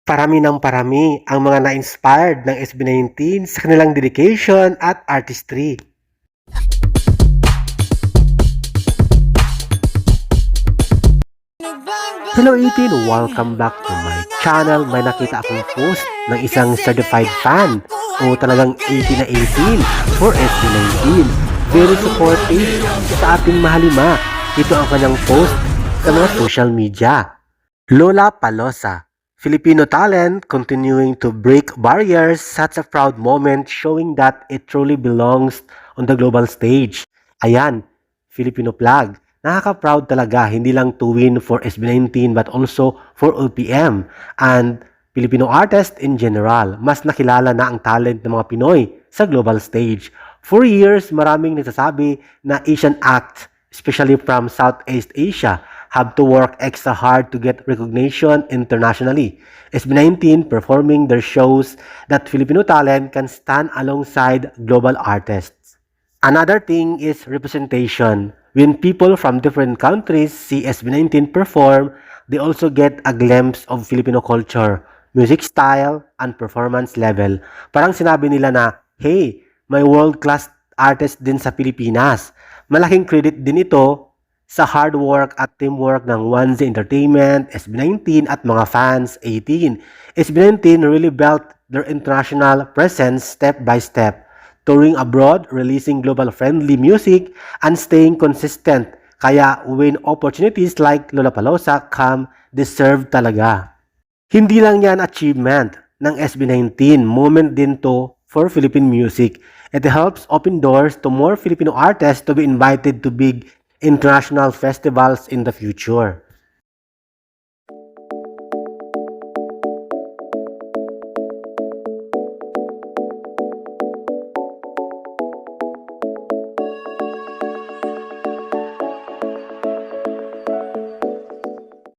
Parami ng parami ang mga na-inspired ng SB19 sa kanilang dedication at artistry. Hello 18! Welcome back to my channel. May nakita akong post ng isang certified fan o talagang 18 na 18 for SB19. Very supportive sa ating mahalima. Ito ang kanyang post sa mga social media. Lola Palosa, Filipino talent continuing to break barriers, such a proud moment showing that it truly belongs on the global stage. Ayan, Filipino flag. Nakaka-proud talaga, hindi lang to win for SB19 but also for OPM and Filipino artists in general. Mas nakilala na ang talent ng mga Pinoy sa global stage. For years, maraming nagsasabi na Asian act, especially from Southeast Asia, have to work extra hard to get recognition internationally. SB19 performing their shows that Filipino talent can stand alongside global artists. Another thing is representation. When people from different countries see SB19 perform, they also get a glimpse of Filipino culture, music style, and performance level. Parang sinabi nila na, hey, may world-class artist din sa Pilipinas. Malaking credit din ito sa hard work at teamwork ng 1Z Entertainment, SB19 at mga fans 18. SB19 really built their international presence step by step, touring abroad, releasing global-friendly music, and staying consistent. Kaya when opportunities like Lola Palosa come, deserve talaga. Hindi lang yan achievement ng SB19, moment din to for Philippine music. It helps open doors to more Filipino artists to be invited to big international festivals in the future.